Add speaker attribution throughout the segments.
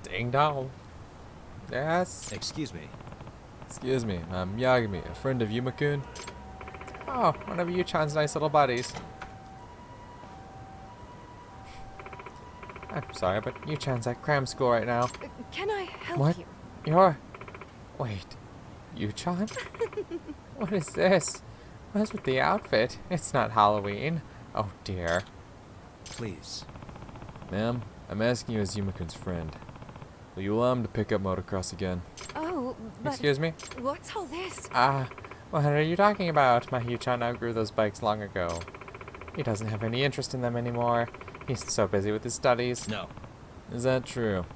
Speaker 1: Ding dong. Yes?
Speaker 2: Excuse me.
Speaker 1: Excuse me, I'm Yagami, a friend of Yuma-kun. Oh, one of Yu-chan's nice little buddies. I'm sorry, but Yu-chan's at cram school right now.
Speaker 3: Can I help
Speaker 1: What?
Speaker 3: you?
Speaker 1: You're... Wait. Yu-chan? What is this? What's with the outfit? It's not Halloween. Oh dear.
Speaker 2: Please.
Speaker 1: Ma'am, I'm asking you as Yuma-kun's friend. Will you allow him to pick up motocross again?
Speaker 3: Oh, but
Speaker 1: Excuse me?
Speaker 3: what's all this?
Speaker 1: What are you talking about? My Yu-chan outgrew those bikes long ago. He doesn't have any interest in them anymore. He's so busy with his studies.
Speaker 2: No.
Speaker 1: Is that true?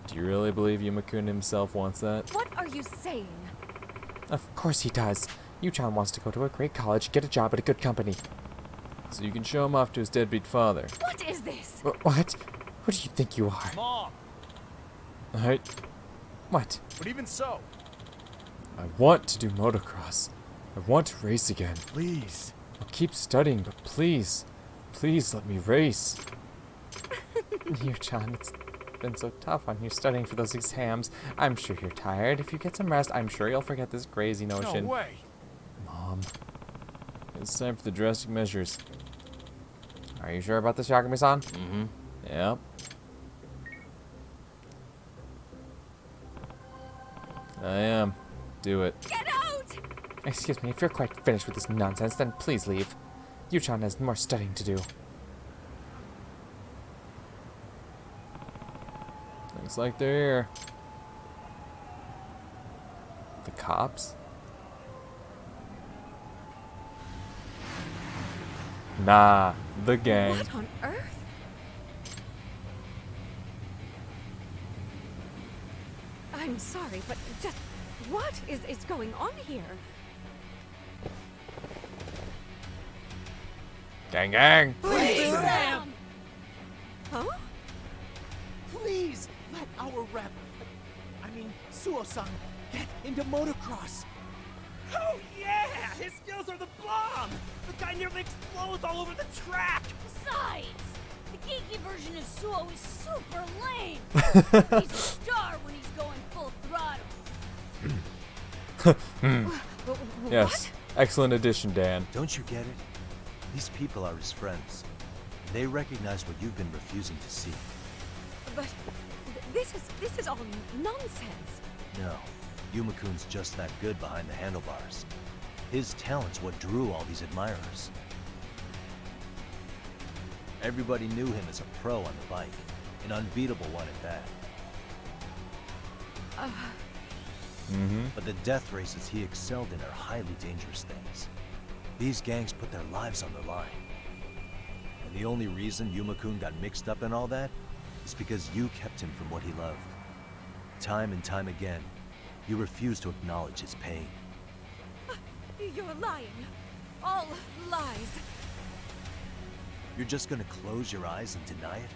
Speaker 1: Do you really believe Yuma-kun himself wants that?
Speaker 3: What are you saying?
Speaker 1: Of course he does. Yu-chan wants to go to a great college, get a job at a good company. So you can show him off to his deadbeat father.
Speaker 3: What is this?
Speaker 1: What? Who do you think you are?
Speaker 4: Mom!
Speaker 1: What?
Speaker 4: But even so,
Speaker 1: I want to do motocross. I want to race again.
Speaker 4: please.
Speaker 1: I'll keep studying, but please, please let me race. Yu-chan, it's been so tough on you studying for those exams. I'm sure you're tired. If you get some rest, I'm sure you'll forget this crazy notion.
Speaker 4: No way.
Speaker 1: Mom, it's time for the drastic measures. Are you sure about this, Yagami-san?
Speaker 2: Mm-hmm.
Speaker 1: Yep. I am. Do it.
Speaker 3: Get out!
Speaker 1: Excuse me, if you're quite finished with this nonsense, then please leave. Yu-chan has more studying to do. Looks like they're here. The cops? Nah, the gang.
Speaker 3: What on earth? I'm sorry, but just what is going on here?
Speaker 1: Gang, gang.
Speaker 3: Please, ma'am! Huh?
Speaker 5: Please let our rep, I mean Suo-san, get into motocross.
Speaker 4: Oh yeah! His skills are the bomb! The guy nearly explodes all over the track!
Speaker 6: Besides, the geeky version of Suo is super lame. He's a star when he's going full throttle.
Speaker 1: Yes. Excellent addition, Dan.
Speaker 2: Don't you get it? These people are his friends. They recognize what you've been refusing to see.
Speaker 3: But this is all nonsense.
Speaker 2: No. Yuma-kun's just that good behind the handlebars. His talent's what drew all these admirers. Everybody knew him as a pro on the bike. An unbeatable one at that. But the death races he excelled in are highly dangerous things. These gangs put their lives on the line. And the only reason Yuma-kun got mixed up in all that is because you kept him from what he loved. Time and time again, you refused to acknowledge his pain.
Speaker 3: You're lying. All lies.
Speaker 2: You're just gonna close your eyes and deny it?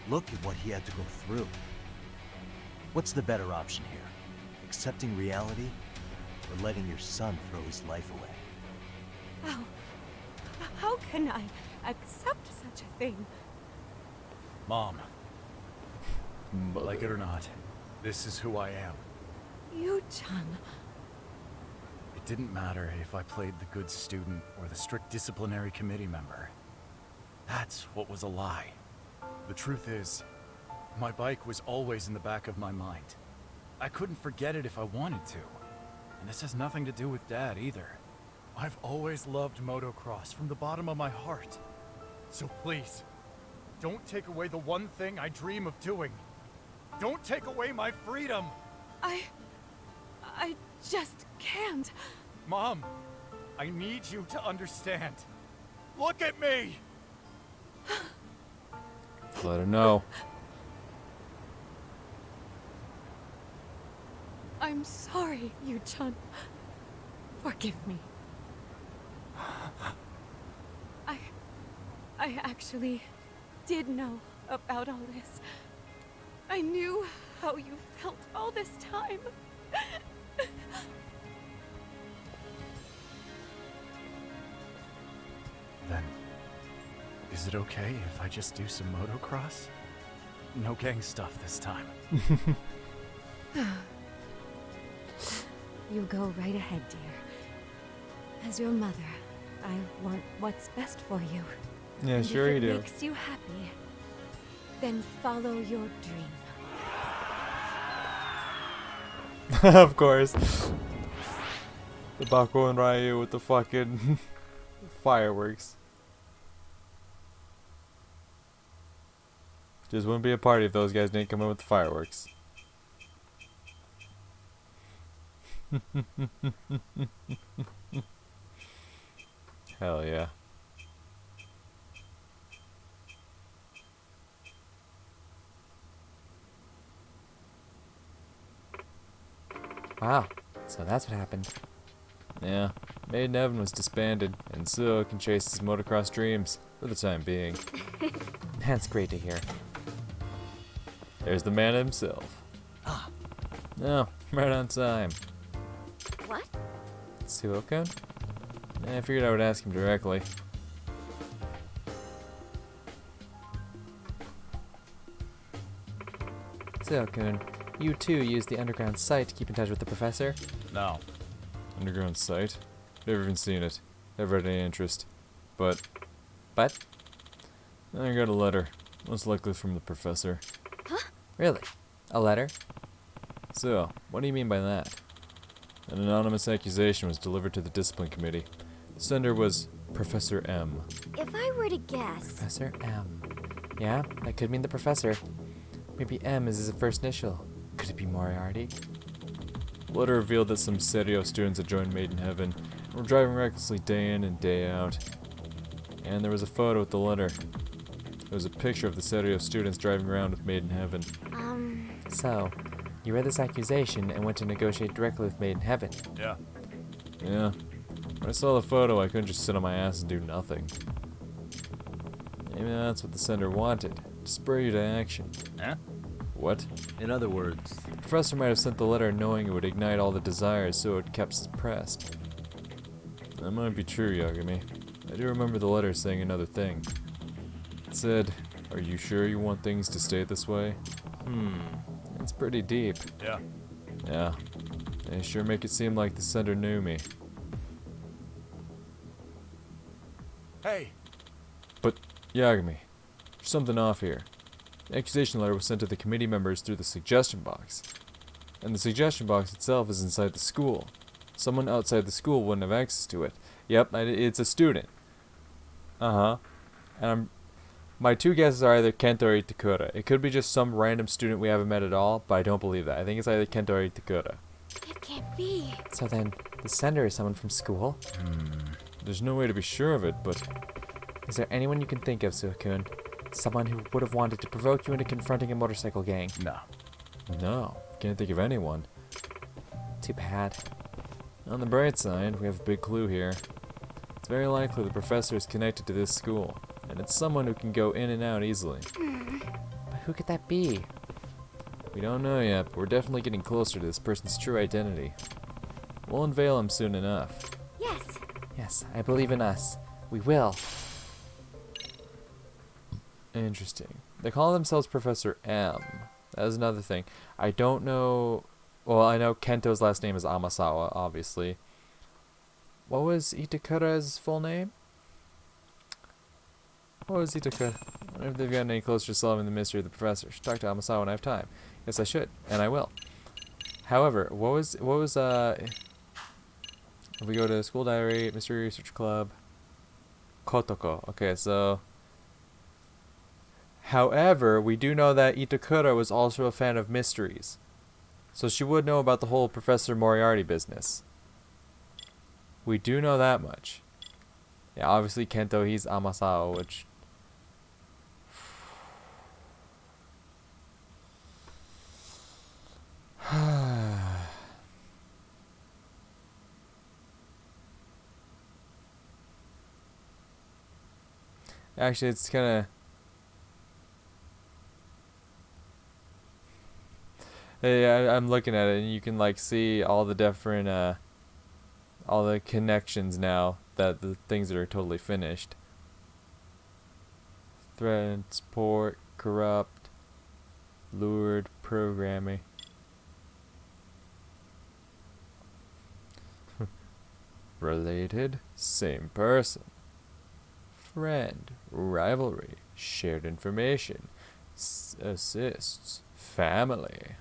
Speaker 2: Look at what he had to go through. What's the better option here? Accepting reality, or letting your son throw his life away?
Speaker 3: How can I accept such a thing?
Speaker 4: Mom, like it or not, this is who I am.
Speaker 3: Yu-chan.
Speaker 4: It didn't matter if I played the good student or the strict disciplinary committee member. That's what was a lie. The truth is, my bike was always in the back of my mind. I couldn't forget it if I wanted to. And this has nothing to do with Dad either. I've always loved motocross from the bottom of my heart. So please, don't take away the one thing I dream of doing. Don't take away my freedom!
Speaker 3: I just can't.
Speaker 4: Mom, I need you to understand. Look at me!
Speaker 1: Let her know.
Speaker 3: I'm sorry, Yu-chan. Forgive me. I actually did know about all this. I knew how you felt all this time.
Speaker 4: Then, Is it okay if I just do some motocross? No gang stuff this time.
Speaker 3: You go right ahead, dear. As your mother, I want what's best for you.
Speaker 1: Yeah,
Speaker 3: And
Speaker 1: sure
Speaker 3: if
Speaker 1: you
Speaker 3: it
Speaker 1: do.
Speaker 3: makes you happy, then follow your dream.
Speaker 1: Of course. The Bako and Ryu with the fucking fireworks. Just wouldn't be a party if those guys didn't come in with the fireworks. Hell yeah. Wow, so that's what happened. Yeah, Maiden Heaven was disbanded, and Suo can chase his motocross dreams, for the time being. That's great to hear. There's the man himself.
Speaker 2: Ah.
Speaker 1: No, right on time.
Speaker 6: What?
Speaker 1: Suo-kun? I figured I would ask him directly. Suo-kun, you too use the underground site to keep in touch with the professor?
Speaker 4: No.
Speaker 1: Underground site? Never even seen it. Never had any interest. But? I got a letter. Most likely from the professor.
Speaker 6: Huh?
Speaker 1: Really? A letter? So, what do you mean by that? An anonymous accusation was delivered to the discipline committee. The sender was Professor M.
Speaker 6: If I were to guess,
Speaker 1: Professor M. Yeah, that could mean the professor. Maybe M is his first initial. Could it be Moriarty? The letter revealed that some Serio students had joined Maiden Heaven and were driving recklessly day in and day out. And there was a photo with the letter. It was a picture of the Serio students driving around with Maiden Heaven. So, you read this accusation and went to negotiate directly with Maiden Heaven.
Speaker 4: Yeah.
Speaker 1: Yeah. When I saw the photo, I couldn't just sit on my ass and do nothing. Maybe that's what the sender wanted, to spur you to action.
Speaker 4: Huh?
Speaker 1: What?
Speaker 2: In other words,
Speaker 1: The professor might have sent the letter knowing it would ignite all the desires, so it kept suppressed. That might be true, Yagami. I do remember the letter saying another thing. It said, "Are you sure you want things to stay this way?" It's pretty deep.
Speaker 4: Yeah.
Speaker 1: Yeah. They sure make it seem like the sender knew me.
Speaker 4: Hey!
Speaker 1: But, Yagami, there's something off here. The accusation letter was sent to the committee members through the suggestion box. And the suggestion box itself is inside the school. Someone outside the school wouldn't have access to it. Yep, it's a student. Uh-huh. And my two guesses are either Kento or Itakura. It could be just some random student we haven't met at all, but I don't believe that. I think it's either Kento or Itakura.
Speaker 6: it can't be.
Speaker 1: So then, the sender is someone from school? There's no way to be sure of it, but... Is there anyone you can think of, Suo-kun? Someone who would have wanted to provoke you into confronting a motorcycle gang?
Speaker 4: No.
Speaker 1: No, can't think of anyone. Too bad. On the bright side, we have a big clue here. It's very likely the professor is connected to this school, and it's someone who can go in and out easily. But who could that be? We don't know yet, but we're definitely getting closer to this person's true identity. We'll unveil him soon enough.
Speaker 6: Yes.
Speaker 1: Yes, I believe in us. We will. Interesting. They call themselves Professor M. That is another thing. I don't know... Well, I know Kento's last name is Amasawa, obviously. What was Itakura's full name? What was Itakura? I wonder if they've gotten any closer to solving the mystery of the professor. Should talk to Amasawa when I have time. Yes, I should, and I will. However, what was if we go to School Diary, Mystery Research Club, Kotoko. Okay, so... However, we do know that Itakura was also a fan of mysteries. So she would know about the whole Professor Moriarty business. We do know that much. Yeah, obviously Kento, he's Amasawa, which... Actually, it's kind of... Yeah, I'm looking at it, and you can like see all the different, all the connections now that the things that are totally finished. threatened, support, corrupt, lured, programming. Related, same person. Friend, rivalry, shared information, assists, family.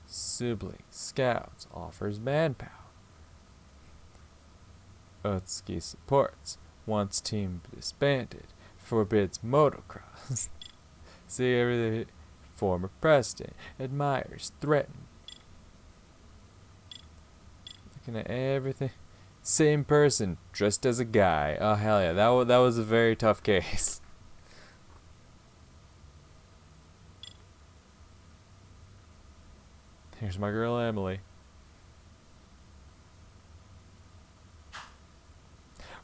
Speaker 1: Sibling, scouts, offers manpower. Utsuki supports, wants team disbanded, forbids motocross. See everything. Former president, admires, threatened. Looking at everything. Same person, dressed as a guy. Oh hell yeah, that was a very tough case. Here's my girl Emily.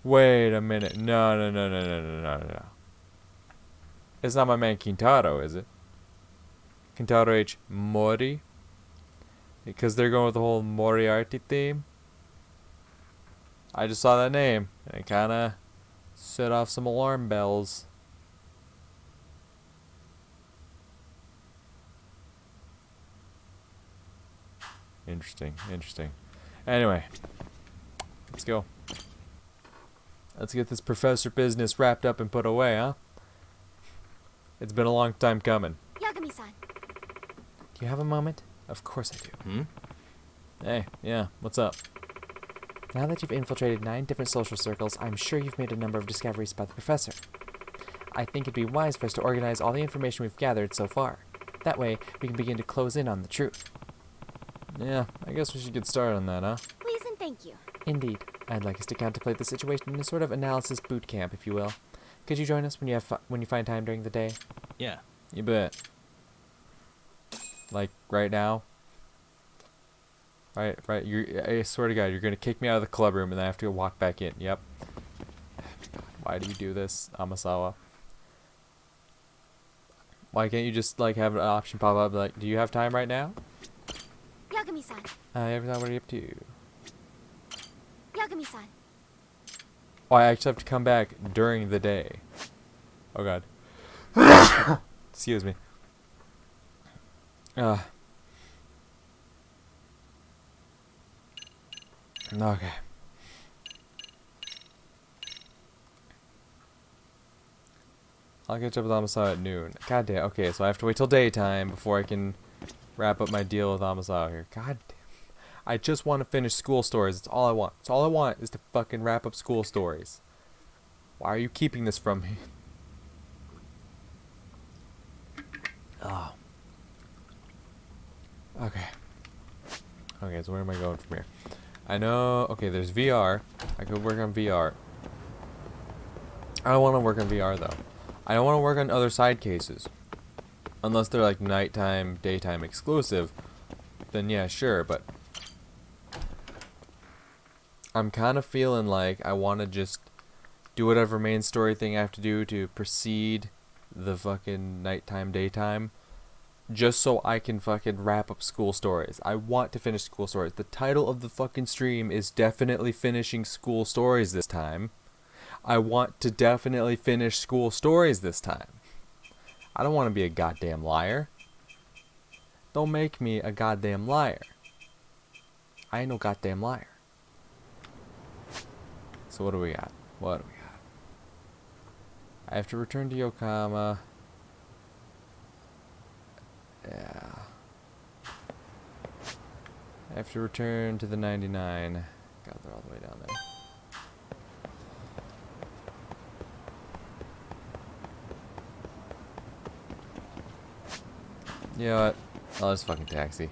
Speaker 1: Wait a minute. No. It's not my man Kintaro, is it? Kintaro H. Mori? Because they're going with the whole Moriarty theme. I just saw that name, and it kinda set off some alarm bells. Interesting. Anyway, let's go. Let's get this professor business wrapped up and put away, huh? It's been a long time coming.
Speaker 6: Yagami-san.
Speaker 1: Do you have a moment? Of course I do. Hey, yeah, what's up? Now that you've infiltrated 9 different social circles, I'm sure you've made a number of discoveries about the professor. I think it'd be wise for us to organize all the information we've gathered so far. That way, we can begin to close in on the truth. Yeah, I guess we should get started on that, huh?
Speaker 6: Please and thank you.
Speaker 1: Indeed. I'd like us to contemplate the situation in a sort of analysis boot camp, if you will. Could you join us when you find time during the day?
Speaker 2: Yeah.
Speaker 1: You bet. Like, right now? Right. I swear to God, you're gonna kick me out of the club room and then I have to go walk back in. Yep. Why do you do this, Amasawa? Why can't you just, like, have an option pop up, like, do you have time right now?
Speaker 6: Yagami-san.
Speaker 1: Everything, what are you up to?
Speaker 6: Yagami-san.
Speaker 1: Oh, I actually have to come back during the day. Oh, God. Excuse me. Okay. I'll catch up with Amasawa at noon. God damn. Okay, so I have to wait till daytime before I can wrap up my deal with Amasawa here. God damn. I just want to finish school stories. That's all I want. That's all I want is to fucking wrap up school stories. Why are you keeping this from me? Oh. Okay. Okay, so where am I going from here? I know... Okay, there's VR. I could work on VR. I don't want to work on VR, though. I don't want to work on other side cases. Unless they're, like, nighttime, daytime exclusive. Then, yeah, sure, but... I'm kind of feeling like I want to just do whatever main story thing I have to do to precede the fucking nighttime, daytime. Just so I can fucking wrap up school stories. I want to finish school stories. The title of the fucking stream is definitely finishing school stories this time. I want to definitely finish school stories this time. I don't want to be a goddamn liar. Don't make me a goddamn liar. I ain't no goddamn liar. So what do we got? I have to return to Yokohama. Yeah. I have to return to the 99. God, they're all the way down there. You know what? I'll just fucking taxi.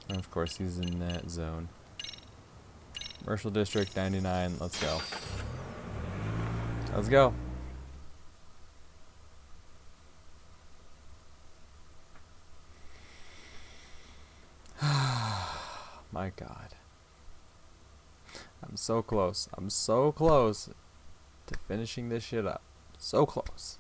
Speaker 1: And of course, he's in that zone. Commercial District 99. Let's go. Let's go. My God. I'm so close. I'm so close to finishing this shit up. So close.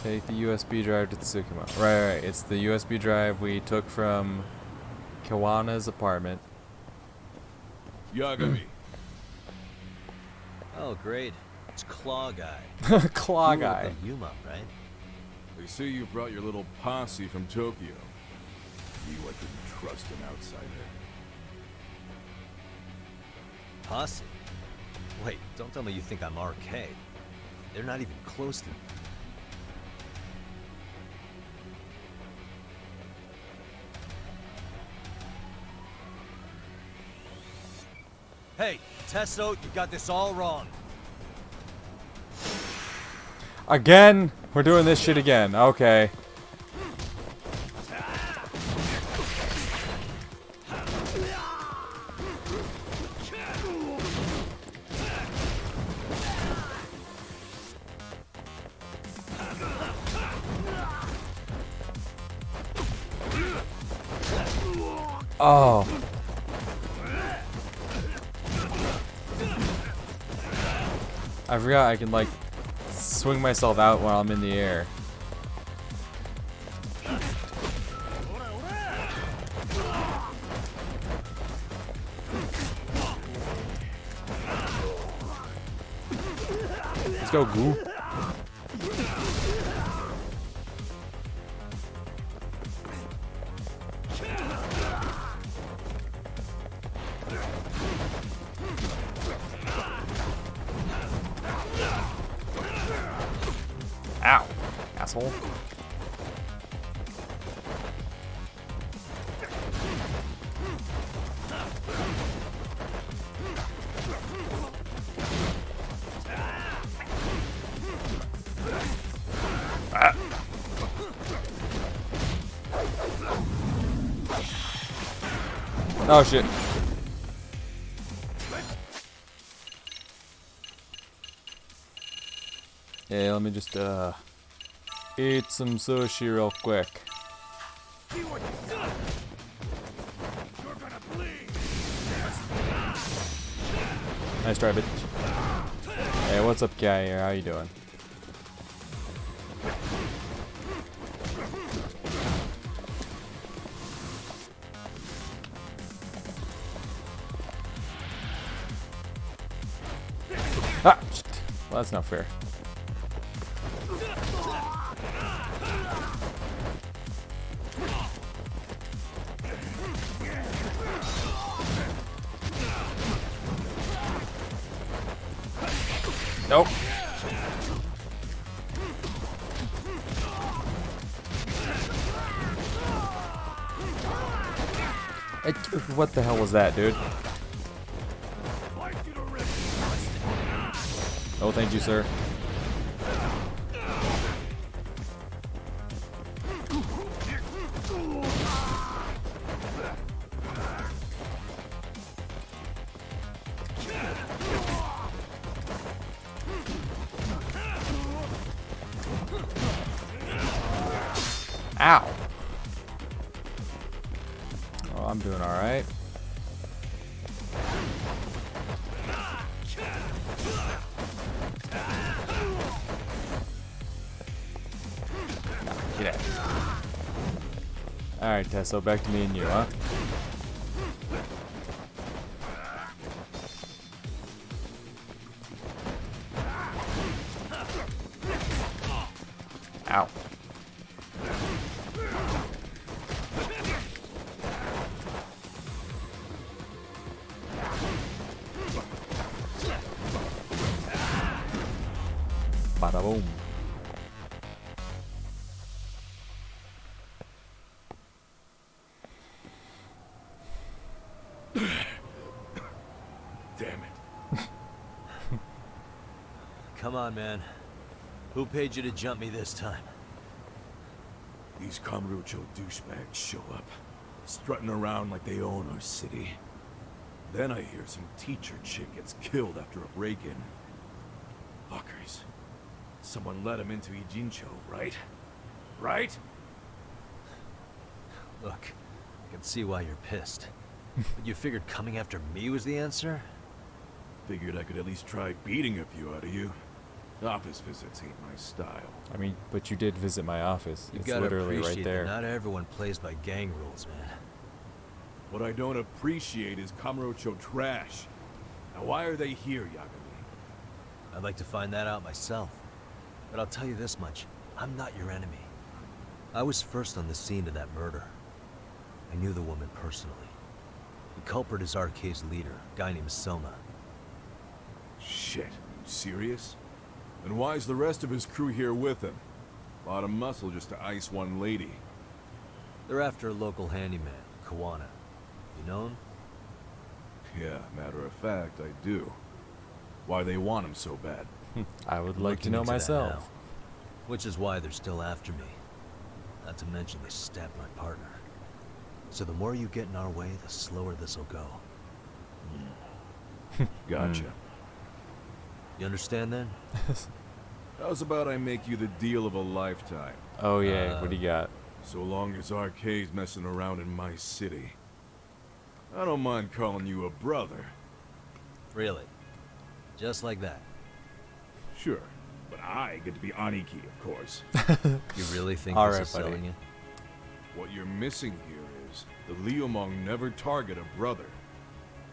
Speaker 1: Take the USB drive to Tsukima. Right. It's the USB drive we took from Kuwana's apartment.
Speaker 7: Yagami.
Speaker 2: Oh, great. It's Claw Guy.
Speaker 1: Claw
Speaker 2: You were
Speaker 1: guy.
Speaker 2: with the Yuma, right?
Speaker 7: They say you brought your little posse from Tokyo. You, I couldn't trust an outsider.
Speaker 2: Posse? Wait, don't tell me you think I'm RK. They're not even close to me. Hey, Tesso, you got this all wrong.
Speaker 1: Again? We're doing this shit again. Okay. Oh. I forgot I can, like, swing myself out while I'm in the air. Let's go, Goo. Ow, asshole. Ah. Oh shit. Yeah, let me just eat some sushi real quick. Nice try, bitch. Hey, what's up, guy here? How you doing? Ah! Shit. Well, that's not fair. Nope. What the hell was that, dude? Oh, thank you, sir. Ow. Oh, I'm doing all right. Nah, get out. All right, Tesso, back to me and you, huh? Ow. Bada boom.
Speaker 7: Damn it.
Speaker 2: Come on, man. Who paid you to jump me this time?
Speaker 7: These Kamurocho douchebags show up, strutting around like they own our city. Then I hear some teacher chick gets killed after a break-in. Fuckers. Someone let him into Ijincho, right? Right?
Speaker 2: Look, I can see why you're pissed. But you figured coming after me was the answer?
Speaker 7: Figured I could at least try beating a few out of you. Office visits ain't my style.
Speaker 1: I mean, but you did visit my office.
Speaker 2: You
Speaker 1: It's
Speaker 2: gotta
Speaker 1: literally
Speaker 2: appreciate
Speaker 1: right there.
Speaker 2: that not everyone plays by gang rules, man.
Speaker 7: What I don't appreciate is Kamurocho trash. Now why are they here, Yagami?
Speaker 2: I'd like to find that out myself. But I'll tell you this much, I'm not your enemy. I was first on the scene of that murder. I knew the woman personally. The culprit is Arcade's leader, a guy named Soma.
Speaker 7: Shit, you serious? And why's the rest of his crew here with him? A lot of muscle just to ice one lady.
Speaker 2: They're after a local handyman, Kuwana. You know him?
Speaker 7: Yeah, matter of fact, I do. Why they want him so bad?
Speaker 1: I would
Speaker 2: I'm
Speaker 1: like to
Speaker 2: looking
Speaker 1: know
Speaker 2: into that
Speaker 1: myself.
Speaker 2: now, which is why they're still after me. Not to mention they stabbed my partner. So the more you get in our way, the slower this'll go.
Speaker 7: Gotcha.
Speaker 2: You understand then?
Speaker 7: How's about I make you the deal of a lifetime?
Speaker 1: Oh yeah, what do you got?
Speaker 7: So long as Arcade's messing around in my city. I don't mind calling you a brother.
Speaker 2: Really? Just like that?
Speaker 7: Sure. But I get to be Aniki, of course.
Speaker 2: You really think
Speaker 1: All
Speaker 2: this
Speaker 1: right,
Speaker 2: is
Speaker 1: buddy.
Speaker 2: selling you?
Speaker 7: What you're missing here is the Liumong never target a brother.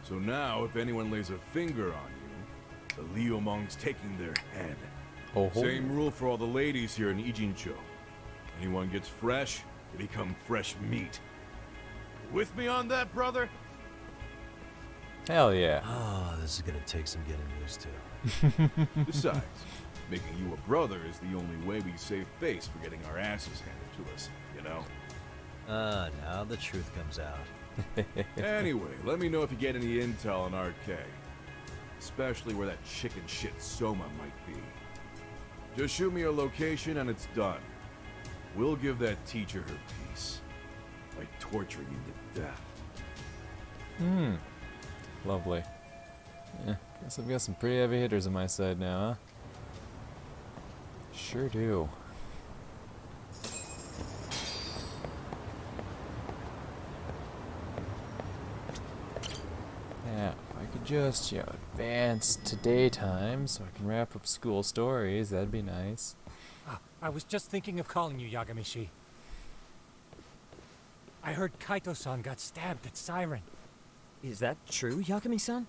Speaker 7: So now, if anyone lays a finger on you, the Liumong's taking their head.
Speaker 1: Oh,
Speaker 7: Same rule for all the ladies here in Ijincho. Anyone gets fresh, they become fresh meat. With me on that, brother?
Speaker 1: hell yeah.
Speaker 2: Oh, this is gonna take some getting used to.
Speaker 7: Besides, making you a brother is the only way we save face for getting our asses handed to us, you know?
Speaker 2: Now the truth comes out.
Speaker 7: Anyway, let me know if you get any intel on RK. Especially where that chicken shit Soma might be. Just shoot me a location and it's done. We'll give that teacher her peace. By torturing him to death.
Speaker 1: Lovely. Yeah, guess I've got some pretty heavy hitters on my side now, huh? Sure do. Now, if I could just, advance to daytime so I can wrap up school stories, that'd be nice.
Speaker 8: I was just thinking of calling you, Yagami-shi. I heard Kaito-san got stabbed at Siren.
Speaker 9: Is that true, Yagami-san?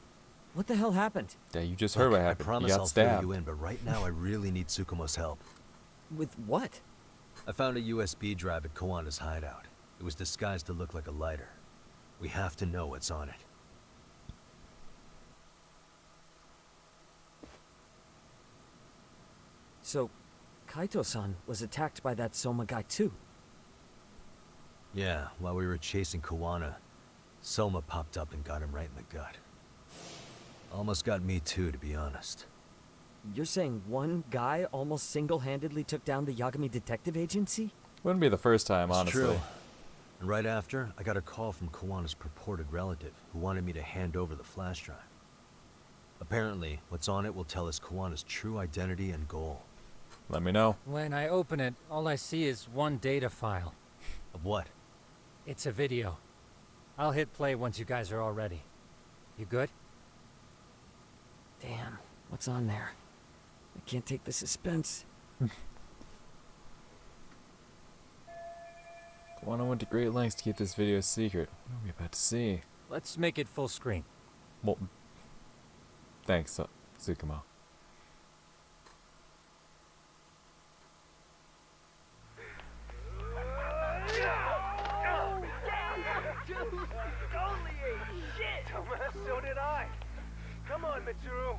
Speaker 9: What the hell happened?
Speaker 1: Yeah, you just heard what
Speaker 2: I
Speaker 1: happened.
Speaker 2: promise
Speaker 1: You got
Speaker 2: I'll
Speaker 1: stabbed.
Speaker 2: fill you in, but right now I really need Tsukumo's help.
Speaker 9: With what?
Speaker 2: I found a USB drive at Kuwana's hideout. It was disguised to look like a lighter. We have to know what's on it.
Speaker 9: So, Kaito-san was attacked by that Soma guy too.
Speaker 2: Yeah, while we were chasing Kuwana, Soma popped up and got him right in the gut. Almost got me too, to be honest.
Speaker 9: You're saying one guy almost single-handedly took down the Yagami Detective Agency?
Speaker 1: Wouldn't be the first time,
Speaker 2: It's
Speaker 1: honestly.
Speaker 2: true. And right after, I got a call from Kuwana's purported relative who wanted me to hand over the flash drive. Apparently, what's on it will tell us Kuwana's true identity and goal.
Speaker 1: Let me know.
Speaker 8: When I open it, all I see is one data file.
Speaker 2: Of what?
Speaker 8: It's a video. I'll hit play once you guys are all ready. You good?
Speaker 9: Damn, what's on there? I can't take the suspense.
Speaker 1: Kuwana went to great lengths to keep this video a secret. What are we about to see?
Speaker 8: Let's make it full screen.
Speaker 1: Well, thanks, Tsukumo.
Speaker 10: So did I. Come on, Mitsuru.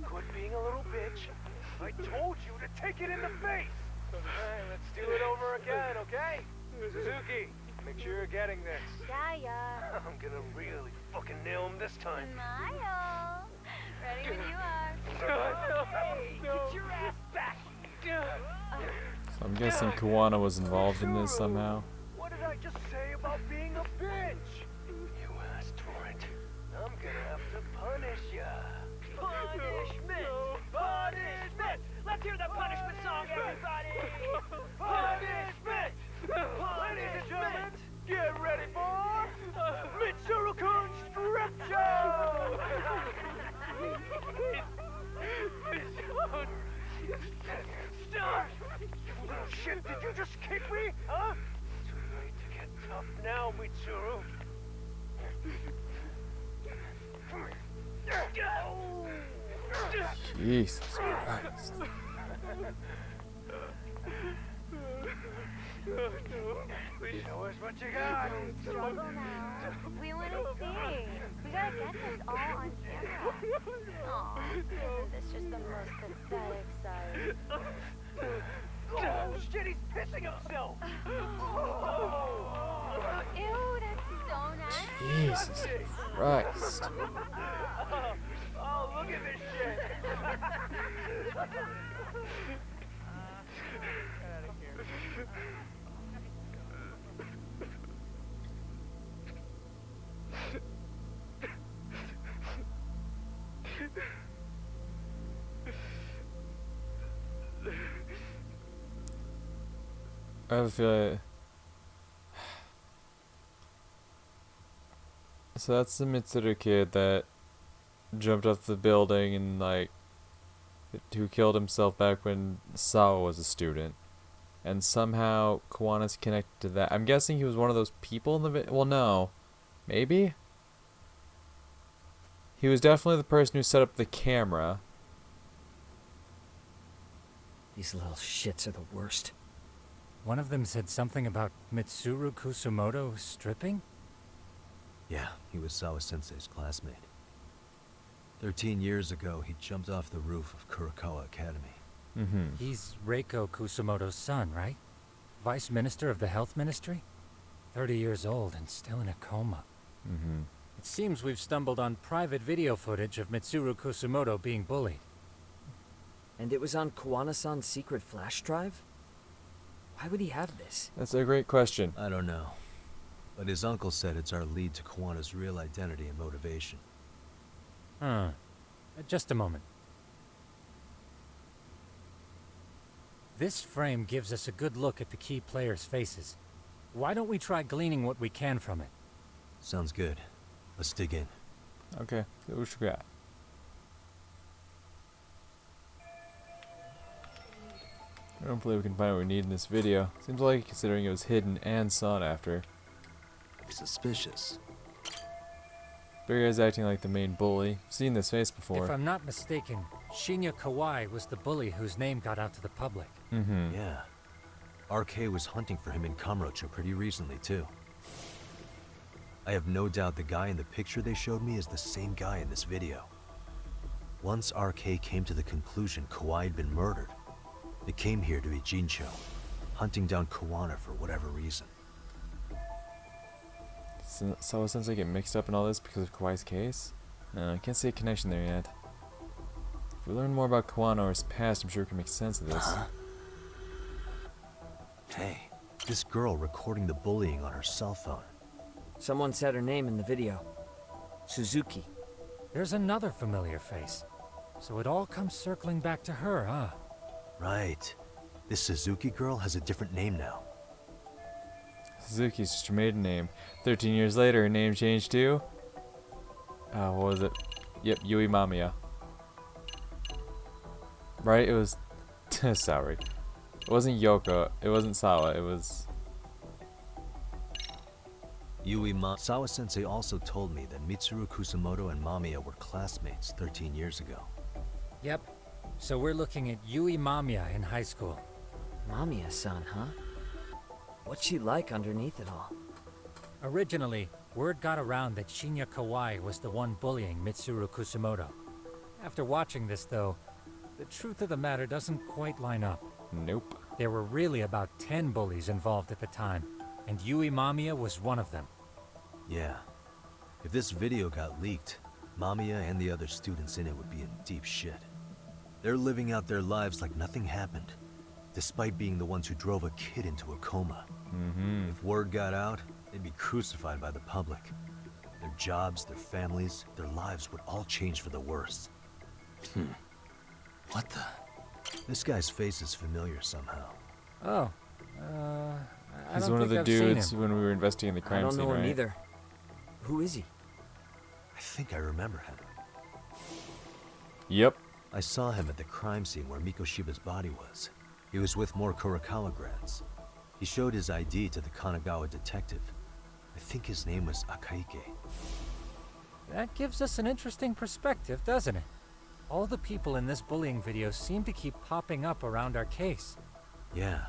Speaker 10: Quit being a little bitch. I told you to take it in the face. Alright, let's do it over again, okay? Suzuki, make sure you're getting this.
Speaker 6: Yeah.
Speaker 10: I'm gonna really fucking nail him this time.
Speaker 6: Smile. Ready when you are.
Speaker 10: Hey, get your ass back.
Speaker 1: So I'm guessing Kuwana was involved in this somehow.
Speaker 10: What did I just say about being a bitch? You asked for it. I'm gonna have to punish ya. Punishment! Punishment! Let's hear the punishment song, everybody! Punishment! Ladies and gentlemen, get ready for Mitsuru-kun Strip Show! Stop! You little shit, did you just kick me? Huh? Too late to get tough now, Mitsuru.
Speaker 1: Jesus Christ.
Speaker 10: Show us what you got.
Speaker 6: Struggle now. We want to see. We gotta get this all on camera. Aw, isn't this just the most pathetic sight?
Speaker 10: Oh shit, he's pissing himself.
Speaker 6: Ew, that's so nice.
Speaker 1: Jesus Christ.
Speaker 10: Oh, look at this shit.
Speaker 1: I have a feeling. So that's the Mitsuru kid that jumped off the building and like who killed himself back when Sawa was a student. And somehow Kuwana's connected to that. I'm guessing he was one of those people in the well, no. Maybe? He was definitely the person who set up the camera.
Speaker 9: These little shits are the worst.
Speaker 8: One of them said something about Mitsuru Kusumoto stripping?
Speaker 2: Yeah, he was Sawa-sensei's classmate. 13 years ago, he jumped off the roof of Kurakawa Academy.
Speaker 1: Mm-hmm.
Speaker 8: He's Reiko Kusumoto's son, right? Vice Minister of the Health Ministry? 30 years old and still in a coma.
Speaker 1: Mm-hmm.
Speaker 8: It seems we've stumbled on private video footage of Mitsuru Kusumoto being bullied.
Speaker 9: And it was on Kuwana-san's secret flash drive? Why would he have this?
Speaker 1: That's a great question.
Speaker 2: I don't know. But his uncle said it's our lead to Kuwana's real identity and motivation.
Speaker 8: Huh. Just a moment. This frame gives us a good look at the key players' faces. Why don't we try gleaning what we can from it?
Speaker 2: Sounds good. Let's dig in.
Speaker 1: Okay, so what you got? Hopefully we can find what we need in this video. Seems like considering it was hidden and sought after.
Speaker 2: Suspicious.
Speaker 1: Big guy's acting like the main bully. I've seen this face before.
Speaker 8: If I'm not mistaken, Shinya Kawai was the bully whose name got out to the public.
Speaker 1: Mm-hmm.
Speaker 2: Yeah. RK was hunting for him in Kamurocho pretty recently, too. I have no doubt the guy in the picture they showed me is the same guy in this video. Once RK came to the conclusion Kawai had been murdered, they came here to Ijincho, hunting down Kuwana for whatever reason.
Speaker 1: So since I get mixed up in all this because of Kawai's case? No, I can't see a connection there yet. If we learn more about Kuwana or his past, I'm sure we can make sense of this.
Speaker 2: Hey, this girl recording the bullying on her cell phone.
Speaker 9: Someone said her name in the video. Suzuki.
Speaker 8: There's another familiar face. So it all comes circling back to her, huh?
Speaker 2: Right. This Suzuki girl has a different name now.
Speaker 1: Suzuki's just her maiden name. 13 years later, her name changed to... what was it? Yep, Yui Mamiya. Right? It was... Sorry. It wasn't Yoko. It wasn't Sawa. It was...
Speaker 2: Sawa-sensei also told me that Mitsuru Kusumoto and Mamiya were classmates 13 years ago.
Speaker 8: Yep. So we're looking at Yui Mamiya in high school.
Speaker 9: Mamiya-san, huh? What's she like underneath it all?
Speaker 8: Originally, word got around that Shinya Kawai was the one bullying Mitsuru Kusumoto. After watching this, though, the truth of the matter doesn't quite line up.
Speaker 1: Nope.
Speaker 8: There were really about 10 bullies involved at the time, and Yui Mamiya was one of them.
Speaker 2: Yeah. If this video got leaked, Mamiya and the other students in it would be in deep shit. They're living out their lives like nothing happened, despite being the ones who drove a kid into a coma.
Speaker 1: Mm-hmm.
Speaker 2: If word got out, they'd be crucified by the public. Their jobs, their families, their lives would all change for the worse. What the? This guy's face is familiar somehow.
Speaker 8: Oh,
Speaker 1: He's one of the dudes when we were investigating the crime scene,
Speaker 9: I don't know him
Speaker 1: right?
Speaker 9: either. Who is he?
Speaker 2: I think I remember him.
Speaker 1: Yep.
Speaker 2: I saw him at the crime scene where Mikoshiba's body was. He was with more Kurokawa grads. He showed his ID to the Kanagawa detective. I think his name was Akaike.
Speaker 8: That gives us an interesting perspective, doesn't it? All the people in this bullying video seem to keep popping up around our case.
Speaker 2: Yeah,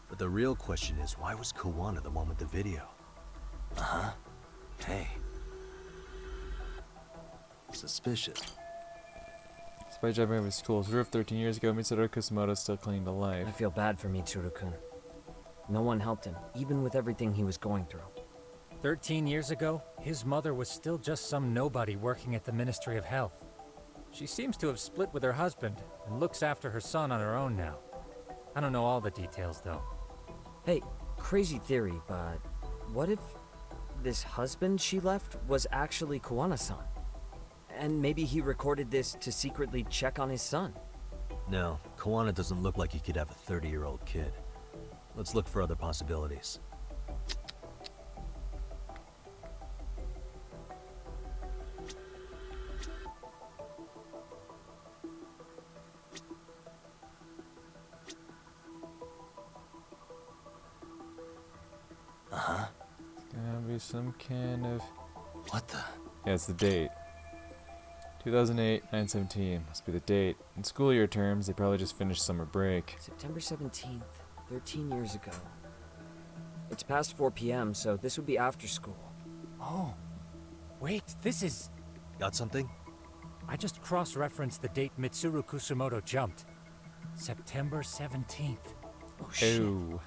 Speaker 2: but the real question is, why was Kuwana the one with the video? Uh-huh. Hey. Suspicious.
Speaker 1: Despite jumping over school's roof 13 years ago, Mitsuru Kusumoto still clinging to life.
Speaker 9: I feel bad for Mitsuru-kun. No one helped him, even with everything he was going through.
Speaker 8: 13 years ago, his mother was still just some nobody working at the Ministry of Health. She seems to have split with her husband and looks after her son on her own now. I don't know all the details, though.
Speaker 9: Hey, crazy theory, but what if this husband she left was actually Kuwana-san? And maybe he recorded this to secretly check on his son.
Speaker 2: No, Kuwana doesn't look like he could have a 30-year-old kid. Let's look for other possibilities. Uh-huh.
Speaker 1: It's gonna be some kind of...
Speaker 2: What the?
Speaker 1: Yeah, it's the date. 2008, 9/17. Must be the date. In school year terms, they probably just finished summer break.
Speaker 9: September 17th, 13 years ago. It's past 4 p.m., so this would be after school.
Speaker 8: Oh, wait, this is...
Speaker 2: Got something?
Speaker 8: I just cross-referenced the date Mitsuru Kusumoto jumped. September 17th.
Speaker 9: Oh, shit.
Speaker 1: Oh.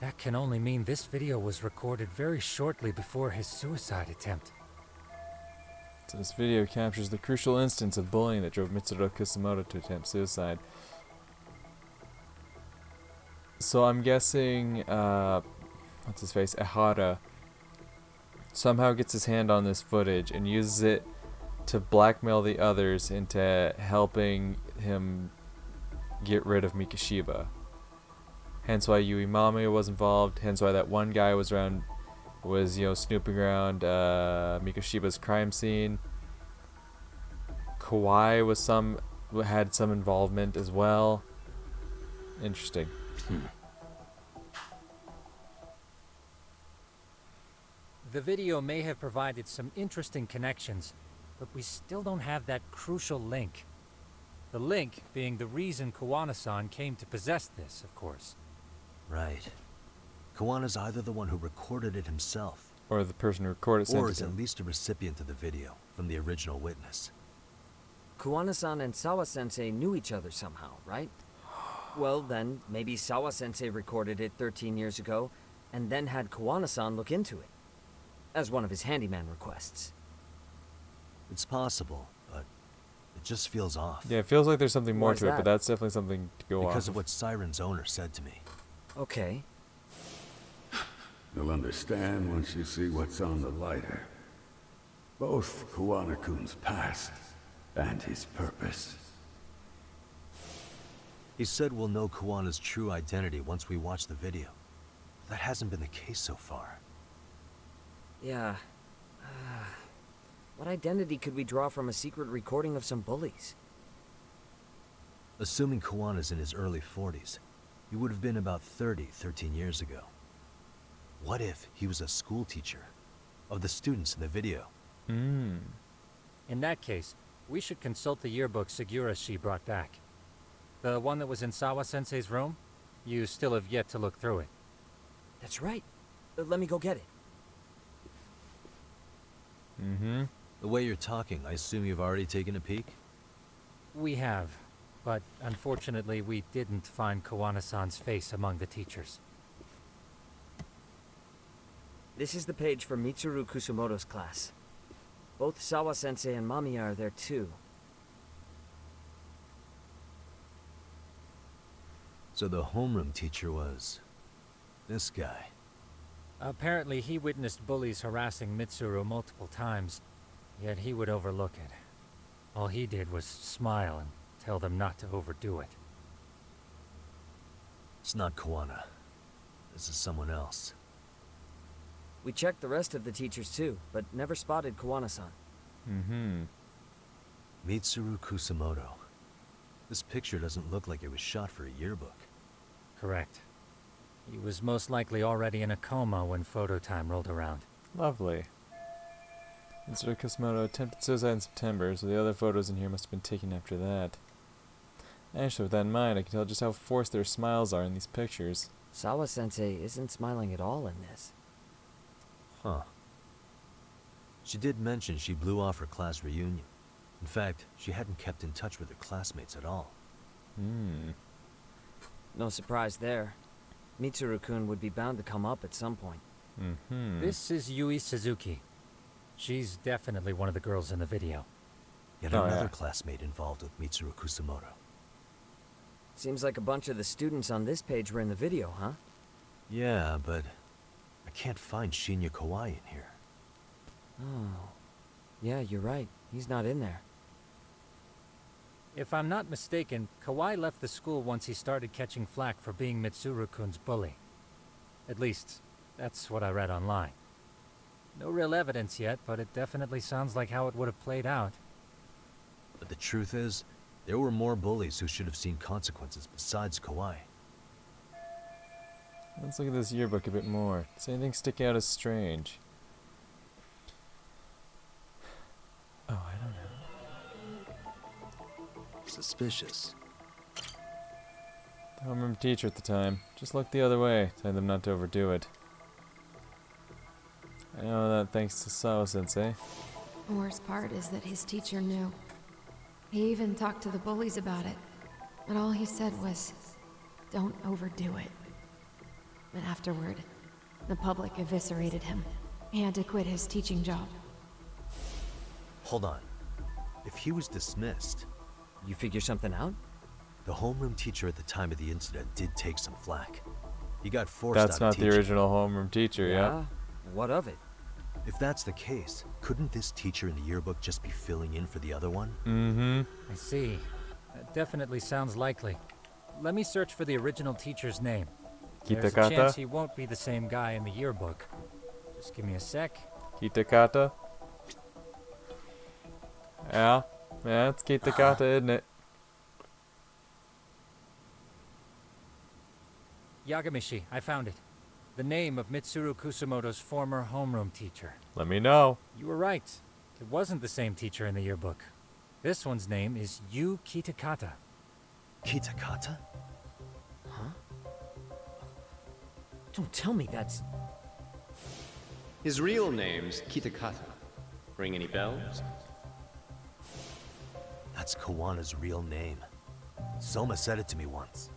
Speaker 8: That can only mean this video was recorded very shortly before his suicide attempt.
Speaker 1: So this video captures the crucial instance of bullying that drove Mitsuru Kusumoto to attempt suicide. So I'm guessing, what's his face, Ehara, somehow gets his hand on this footage and uses it to blackmail the others into helping him get rid of Mikoshiba. Hence why Yui Mame was involved, hence why that one guy was around, snooping around Mikoshiba's crime scene. Kawai had some involvement as well. Interesting.
Speaker 8: The video may have provided some interesting connections, but we still don't have that crucial link. The link being the reason Kuwana-san came to possess this, of course.
Speaker 2: Right. Kawana's either the one who recorded it himself,
Speaker 1: Or the person who recorded it.
Speaker 2: or is at least a recipient of the video from the original witness.
Speaker 9: Kuwana-san and Sawa-sensei knew each other somehow, right? Well, then, maybe Sawa-sensei recorded it 13 years ago, and then had Kuwana-san look into it, as one of his handyman requests.
Speaker 2: It's possible, but it just feels off.
Speaker 1: Yeah, it feels like there's something more
Speaker 9: Why's
Speaker 1: to it,
Speaker 9: that?
Speaker 1: but that's definitely something to go
Speaker 2: Because
Speaker 1: off.
Speaker 2: of what Siren's owner said to me.
Speaker 9: Okay.
Speaker 11: You'll understand once you see what's on the lighter. Both Kuwana-kun's past and his purpose.
Speaker 2: He said we'll know Kuwana's true identity once we watch the video. That hasn't been the case so far.
Speaker 9: Yeah. What identity could we draw from a secret recording of some bullies?
Speaker 2: Assuming Kuwana's in his early 40s, he would have been about 13 years ago. What if he was a school teacher of the students in the video?
Speaker 8: In that case, we should consult the yearbook Segura-shi brought back. The one that was in Sawa-sensei's room? You still have yet to look through it.
Speaker 9: That's right. Let me go get it.
Speaker 2: The way you're talking, I assume you've already taken a peek?
Speaker 8: We have, but unfortunately we didn't find Kuwana-san's face among the teachers.
Speaker 9: This is the page for Mitsuru Kusumoto's class. Both Sawa-sensei and Mamiya are there too.
Speaker 2: So the homeroom teacher was this guy.
Speaker 8: Apparently he witnessed bullies harassing Mitsuru multiple times, yet he would overlook it. All he did was smile and tell them not to overdo it.
Speaker 2: It's not Kuwana. This is someone else.
Speaker 9: We checked the rest of the teachers too, but never spotted Kuwana-san.
Speaker 2: Mitsuru Kusumoto. This picture doesn't look like it was shot for a yearbook.
Speaker 8: Correct. He was most likely already in a coma when photo time rolled around.
Speaker 1: Lovely. Mr. Kusumoto attempted suicide in September, so the other photos in here must have been taken after that. Actually, with that in mind, I can tell just how forced their smiles are in these pictures.
Speaker 9: Sawa-sensei isn't smiling at all in this.
Speaker 2: Huh. She did mention she blew off her class reunion. In fact, she hadn't kept in touch with her classmates at all.
Speaker 9: No surprise there. Mitsuru-kun would be bound to come up at some point.
Speaker 8: This is Yui Suzuki. She's definitely one of the girls in the video.
Speaker 2: Yet another classmate involved with Mitsuru Kusumoto.
Speaker 9: Seems like a bunch of the students on this page were in the video, huh?
Speaker 2: Yeah, but I can't find Shinya Kawai in here.
Speaker 9: Oh. Yeah, you're right. He's not in there.
Speaker 8: If I'm not mistaken, Kawai left the school once he started catching flack for being Mitsuru-kun's bully. At least, that's what I read online. No real evidence yet, but it definitely sounds like how it would have played out.
Speaker 2: But the truth is, there were more bullies who should have seen consequences besides Kawai.
Speaker 1: Let's look at this yearbook a bit more. Does anything stick out as strange? Oh, I don't know.
Speaker 2: Suspicious.
Speaker 1: The homeroom teacher at the time just looked the other way, telling them not to overdo it. I know that thanks to Sawa-sensei.
Speaker 12: The worst part is that his teacher knew. He even talked to the bullies about it. But all he said was, don't overdo it. But afterward, the public eviscerated him. He had to quit his teaching job.
Speaker 2: Hold on. If he was dismissed...
Speaker 9: You figure something out?
Speaker 2: The homeroom teacher at the time of the incident did take some flack. He got forced out of
Speaker 1: That's not
Speaker 2: teaching.
Speaker 1: the original homeroom teacher, yeah?
Speaker 9: What of it?
Speaker 2: If that's the case, couldn't this teacher in the yearbook just be filling in for the other one?
Speaker 8: I see. That definitely sounds likely. Let me search for the original teacher's name. There's a
Speaker 1: Kitakata?
Speaker 8: chance he won't be the same guy in the yearbook. Just give me a sec.
Speaker 1: Kitakata? Yeah, it's Kitakata, isn't it?
Speaker 8: Yagami, I found it. The name of Mitsuru Kusumoto's former homeroom teacher.
Speaker 1: Let me know.
Speaker 8: You were right. It wasn't the same teacher in the yearbook. This one's name is Yu Kitakata.
Speaker 2: Kitakata?
Speaker 9: Huh? Don't tell me that's...
Speaker 13: His real name's Kitakata. Ring any bells?
Speaker 2: That's Kuwana's real name. Soma said it to me once.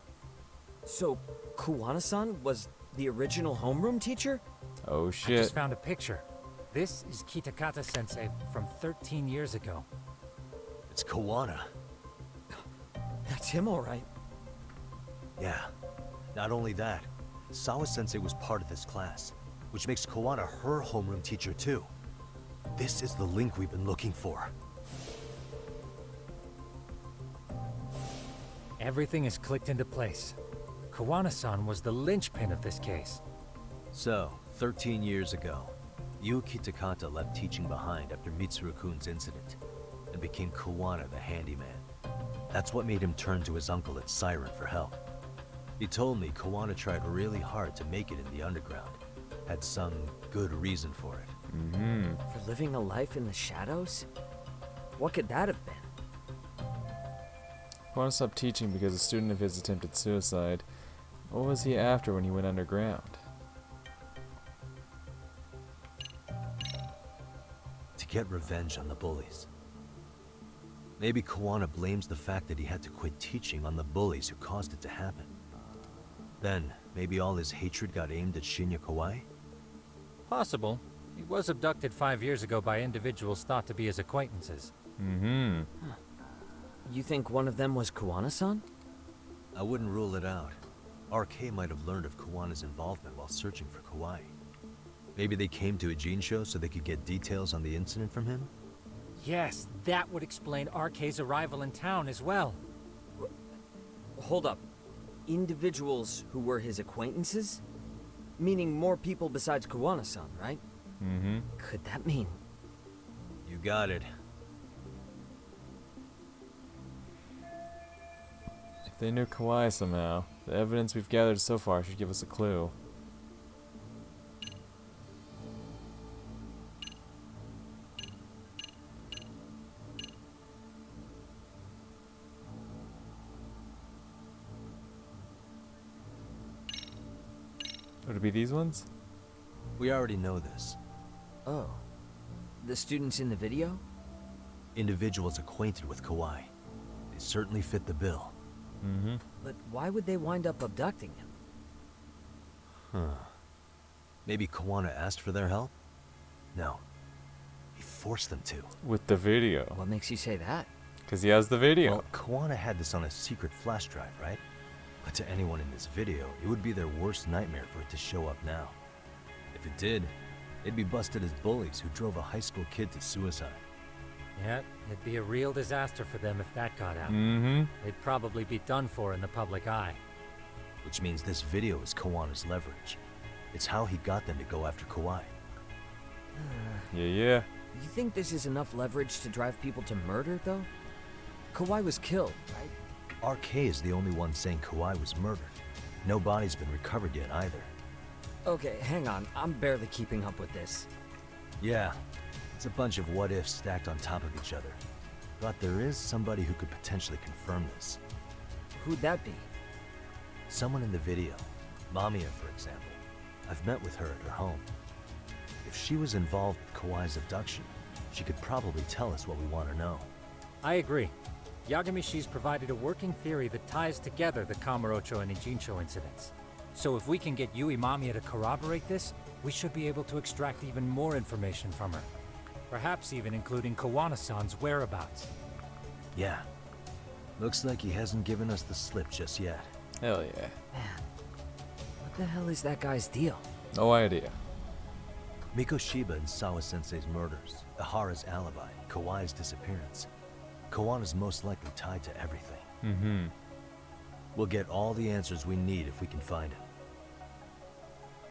Speaker 9: So, Kuwana-san was the original homeroom teacher?
Speaker 1: Oh
Speaker 8: I
Speaker 1: shit.
Speaker 8: just found a picture. This is Kitakata-sensei from 13 years ago.
Speaker 2: It's Kuwana.
Speaker 9: That's him, all right.
Speaker 2: Yeah. Not only that, Sawa-sensei was part of this class, which makes Kuwana her homeroom teacher too. This is the link we've been looking for.
Speaker 8: Everything is clicked into place. Kuwana-san was the linchpin of this case.
Speaker 2: So, 13 years ago, Yu Kitakata left teaching behind after Mitsuru-kun's incident, and became Kuwana the Handyman. That's what made him turn to his uncle at Siren for help. He told me Kuwana tried really hard to make it in the underground. Had some good reason for it.
Speaker 9: For living a life in the shadows? What could that have been?
Speaker 1: Kuwana stopped teaching because a student of his attempted suicide. What was he after when he went underground?
Speaker 2: To get revenge on the bullies. Maybe Kuwana blames the fact that he had to quit teaching on the bullies who caused it to happen. Then, maybe all his hatred got aimed at Shinya Kawai?
Speaker 8: Possible. He was abducted 5 years ago by individuals thought to be his acquaintances.
Speaker 9: You think one of them was Kuwana-san?
Speaker 2: I wouldn't rule it out. RK might have learned of Kuwana's involvement while searching for Kawai. Maybe they came to a Jinsho so they could get details on the incident from him?
Speaker 8: Yes, that would explain RK's arrival in town as well.
Speaker 9: Hold up. Individuals who were his acquaintances? Meaning more people besides Kuwana-san, right? Could that mean...
Speaker 2: You got it.
Speaker 1: They knew Kawhi somehow. The evidence we've gathered so far should give us a clue. Would it be these ones?
Speaker 2: We already know this.
Speaker 9: Oh. The students in the video?
Speaker 2: Individuals acquainted with Kawhi. They certainly fit the bill.
Speaker 1: Mm-hmm.
Speaker 9: But why would they wind up abducting him?
Speaker 2: Huh. Maybe Kuwana asked for their help? No. He forced them to.
Speaker 1: With the video.
Speaker 9: What makes you say that?
Speaker 1: Because he has the video.
Speaker 2: Well, Kuwana had this on a secret flash drive, right? But to anyone in this video, it would be their worst nightmare for it to show up now. If it did, they'd be busted as bullies who drove a high school kid to suicide.
Speaker 8: Yeah, it'd be a real disaster for them if that got out.
Speaker 1: Mm-hmm.
Speaker 8: They'd probably be done for in the public eye.
Speaker 2: Which means this video is Kawana's leverage. It's how he got them to go after Kawhi.
Speaker 1: Yeah.
Speaker 9: You think this is enough leverage to drive people to murder, though? Kawhi was killed, right?
Speaker 2: RK is the only one saying Kawhi was murdered. No body's been recovered yet either.
Speaker 9: Okay, hang on. I'm barely keeping up with this.
Speaker 2: Yeah, it's a bunch of what-ifs stacked on top of each other. But there is somebody who could potentially confirm this.
Speaker 9: Who'd that be?
Speaker 2: Someone in the video. Mamiya, for example. I've met with her at her home. If she was involved with Kawhi's abduction, she could probably tell us what we want to know.
Speaker 8: I agree. Yagami-shi's provided a working theory that ties together the Kamurocho and Ijincho incidents. So if we can get Yui Mamiya to corroborate this, we should be able to extract even more information from her. Perhaps even including Kuwana-san's whereabouts.
Speaker 2: Yeah. Looks like he hasn't given us the slip just yet.
Speaker 1: Hell yeah.
Speaker 9: Man, what the hell is that guy's deal?
Speaker 1: No idea.
Speaker 2: Mikoshiba and Sawa-sensei's murders, Ihara's alibi, Kawhi's disappearance. Kawana's most likely tied to everything.
Speaker 1: Mm-hmm.
Speaker 2: We'll get all the answers we need if we can find him.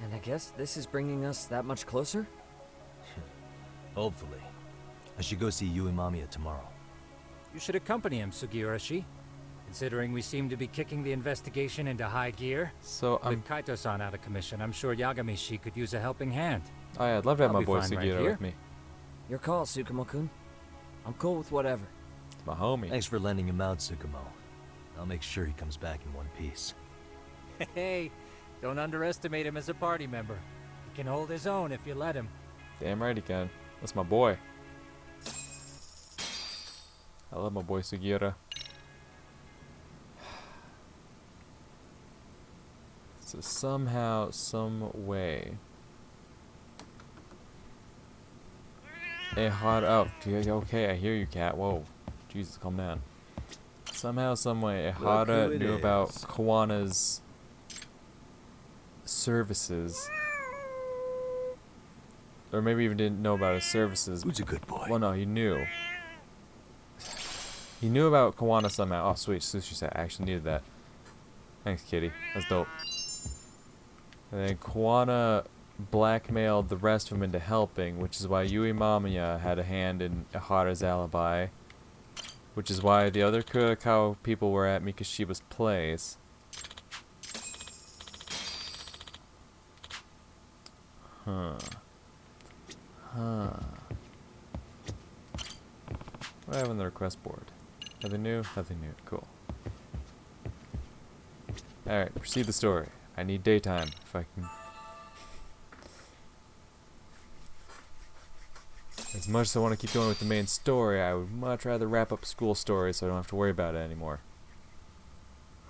Speaker 9: And I guess this is bringing us that much closer?
Speaker 2: Hopefully. I should go see Yui Mamiya tomorrow.
Speaker 8: You should accompany him, Sugiura-shi. Considering we seem to be kicking the investigation into high gear,
Speaker 1: So
Speaker 8: with Kaito-san out of commission, I'm sure Yagami-shi could use a helping hand.
Speaker 1: Oh yeah, I'd love to have
Speaker 8: I'll
Speaker 1: my
Speaker 8: be
Speaker 1: boy
Speaker 8: fine right
Speaker 1: Sugiura
Speaker 8: here.
Speaker 1: with me.
Speaker 9: Your call, Tsukumo-kun. I'm cool with whatever.
Speaker 1: It's my homie.
Speaker 2: Thanks for lending him out, Tsukumo. I'll make sure he comes back in one piece.
Speaker 8: Hey, don't underestimate him as a party member. He can hold his own if you let him.
Speaker 1: Damn right he can. That's my boy. I love my boy Sugiura. So somehow, some way. Oh, okay, I hear you, cat. Whoa. Jesus, calm down. Somehow, some way, Ihara knew about Kuwana's services. Or maybe even didn't know about his services.
Speaker 2: Who's a good boy?
Speaker 1: Well, no, he knew. He knew about Kuwana somehow. Oh, sweet, Sushi set. I actually needed that. Thanks, kitty. That's dope. And then Kuwana blackmailed the rest of them into helping, which is why Yui Mamiya had a hand in Ihara's alibi. Which is why the other Kurakawa people were at Mikoshiba's place. Huh. What do I have on the request board? Nothing new? Nothing new. Cool. Alright, proceed the story. I need daytime, if I can. As much as I want to keep going with the main story, I would much rather wrap up school stories so I don't have to worry about it anymore.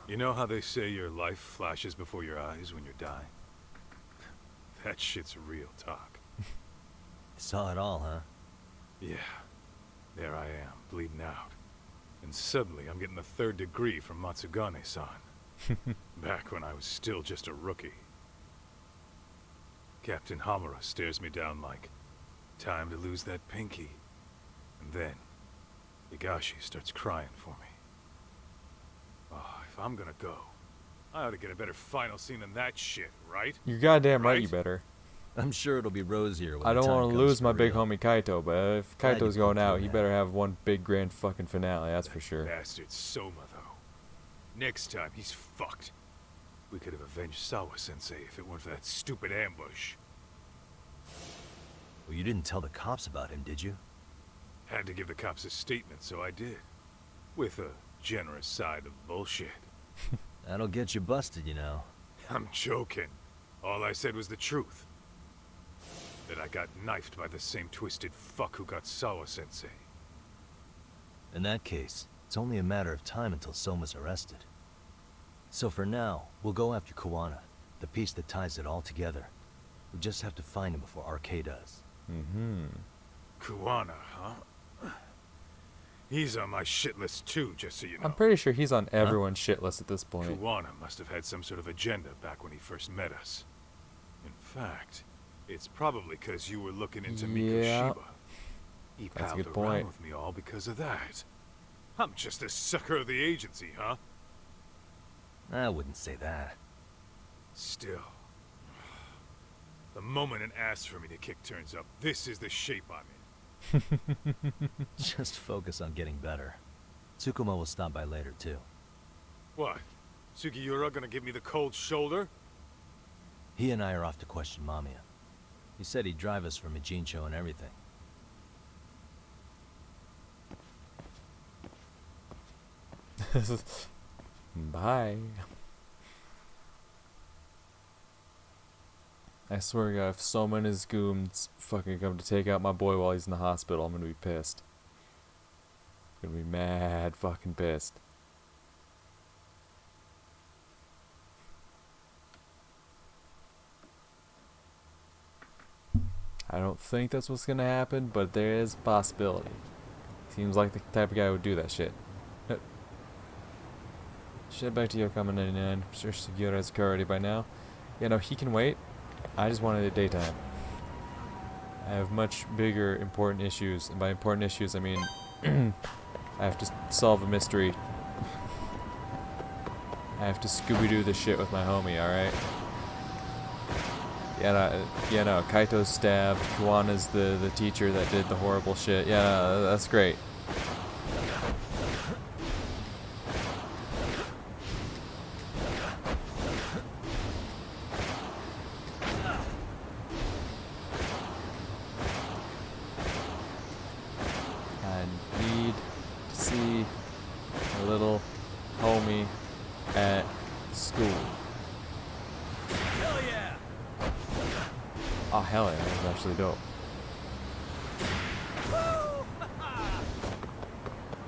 Speaker 7: You know how they say your life flashes before your eyes when you're dying? That shit's real talk.
Speaker 2: Saw it all, huh?
Speaker 7: Yeah. There I am, bleeding out. And suddenly I'm getting the 3rd degree from Matsugane-san. Back when I was still just a rookie. Captain Hamura stares me down like, time to lose that pinky. And then, Higashi starts crying for me. Oh, if I'm gonna go, I ought to get a better final scene than that shit, right?
Speaker 1: You're goddamn right, you better.
Speaker 2: I'm sure it'll be rosier when
Speaker 1: I don't want to lose my big
Speaker 2: real.
Speaker 1: homie Kaito, but if
Speaker 2: Glad you
Speaker 1: Kaito's going
Speaker 2: pulled
Speaker 1: out,
Speaker 2: through
Speaker 1: he
Speaker 2: that.
Speaker 1: better have one big grand fucking finale, that's for sure.
Speaker 7: Bastard Soma, though.
Speaker 14: Next time, he's fucked. We could have avenged Sawa-sensei if it weren't for that stupid ambush.
Speaker 2: Well, you didn't tell the cops about him, did you?
Speaker 14: Had to give the cops a statement, so I did. With a generous side of bullshit.
Speaker 2: That'll get you busted, you know.
Speaker 14: I'm joking. All I said was the truth. That I got knifed by the same twisted fuck who got Sawa-sensei.
Speaker 2: In that case, it's only a matter of time until Soma's arrested. So for now, we'll go after Kuwana, the piece that ties it all together. We just have to find him before RK does.
Speaker 14: Kuwana, huh? He's on my shit list too, just so you know.
Speaker 1: I'm pretty sure he's on everyone's shit list at this point.
Speaker 14: Kuwana must have had some sort of agenda back when he first met us. In fact, it's probably because you were looking into Mikoshima. He
Speaker 1: That's a
Speaker 14: palled
Speaker 1: good point.
Speaker 14: around with me all because of that. I'm just a sucker of the agency, huh?
Speaker 2: I wouldn't say that.
Speaker 14: Still. The moment an ass for me to kick turns up, this is the shape I'm in.
Speaker 2: Just focus on getting better. Tsukuma will stop by later, too.
Speaker 14: What? Sugiura gonna give me the cold shoulder?
Speaker 2: He and I are off to question Mamiya. He said he'd drive us from Mijincho and everything.
Speaker 1: Bye. I swear to God, if Soma and his goons fucking come to take out my boy while he's in the hospital, I'm gonna be pissed. I'm gonna be mad fucking pissed. I don't think that's what's gonna happen, but there is a possibility. Seems like the type of guy who would do that shit. Shit, back to Yagami 99. I'm sure Sugiura has a car ready by now. Yeah, no, he can wait. I just wanted it daytime. I have much bigger, important issues. And by important issues, I mean I have to solve a mystery. I have to Scooby-Doo this shit with my homie, alright? Yeah, no, Kaito's stabbed. Kuwana's the teacher that did the horrible shit. Yeah, no, that's great. Little homie at school.
Speaker 5: Hell yeah!
Speaker 1: Oh hell yeah, that was actually dope.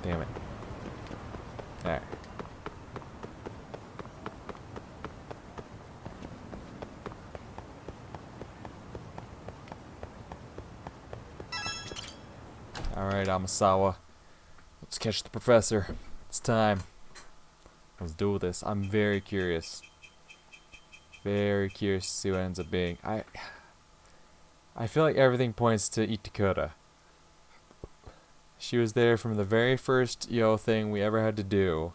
Speaker 1: Damn it. Alright. Alright, Amasawa. Let's catch the professor. It's time. Let's do this. I'm very curious. Very curious to see what ends up being. I feel like everything points to Itakura. She was there from the very first thing we ever had to do.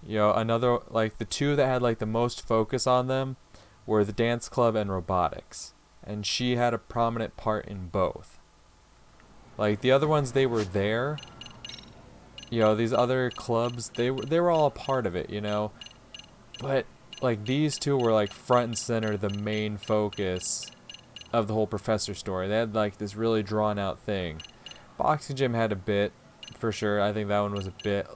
Speaker 1: Another, like, the two that had like the most focus on them were the dance club and robotics, and she had a prominent part in both. Like the other ones, they were there. These other clubs, they were all a part of it, but like these two were like front and center, the main focus of the whole professor story. They had like this really drawn out thing. Boxing Gym had a bit, for sure. I think that one was a bit,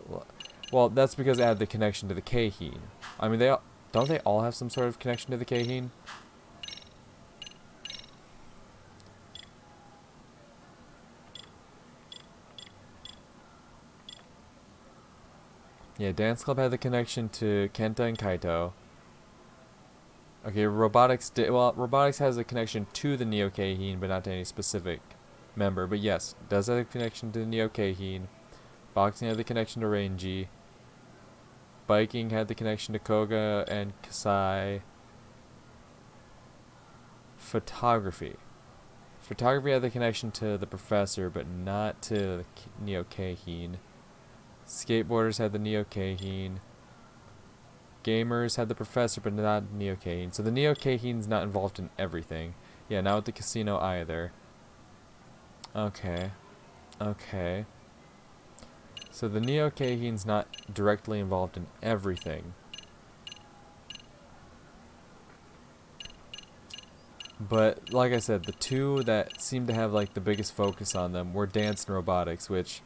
Speaker 1: well, that's because it had the connection to the Keihin. I mean, don't they all have some sort of connection to the Keihin? Yeah, Dance Club had the connection to Kenta and Kaito. Okay, Robotics Robotics has a connection to the Neo Keihin, but not to any specific member. But yes, it does have a connection to the Neo Keihin. Boxing had the connection to Renji. Biking had the connection to Koga and Kasai. Photography had the connection to the Professor, but not to the Neo Keihin. Skateboarders had the Neo Keihin. Gamers had the Professor, but not Neo Keihin. So the Neo Keihin's not involved in everything. Yeah, not with the casino either. Okay. So the Neo Keihin's not directly involved in everything. But like I said, the two that seem to have like the biggest focus on them were dance and robotics, which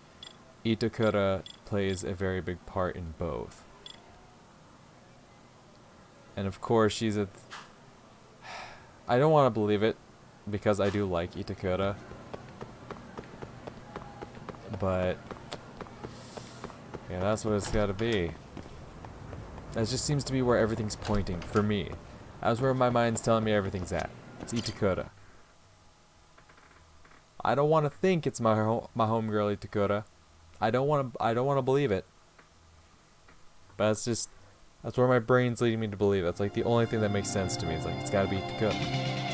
Speaker 1: Itakura plays a very big part in both. And of course she's a... I don't want to believe it, because I do like Itakura. But yeah, that's what it's gotta be. That just seems to be where everything's pointing, for me. That's where my mind's telling me everything's at. It's Itakura. I don't want to think it's my homegirl Itakura. I don't want to believe it. But that's where my brain's leading me to believe. That's like the only thing that makes sense to me. It's like it's got to be Itakura.